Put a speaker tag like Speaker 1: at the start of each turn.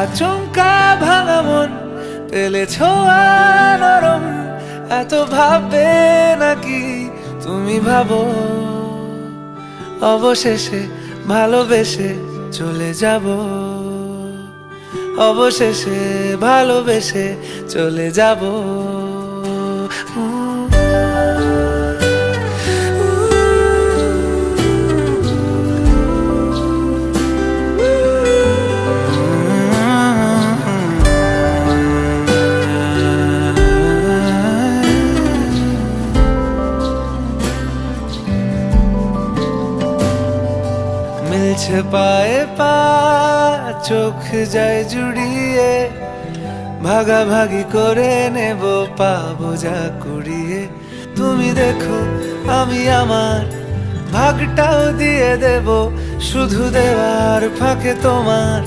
Speaker 1: আচমকা ভাঙা মন পেলে ছোঁয়া নরম, এত ভাববে নাকি তুমি ভাবো? অবশেষে ভালোবেসে চলে যাব, অবশেষে ভালোবেসে চলে যাব। মিলছে পায়ে পা, চোখ যায় জুড়িয়ে, ভাগাভাগি করে নেব পাবো যা কুড়িয়ে। তুমি দেখো আমি আমার ভাগটাও দিয়ে দেব, শুধু দেওয়ার ফাঁকে তোমার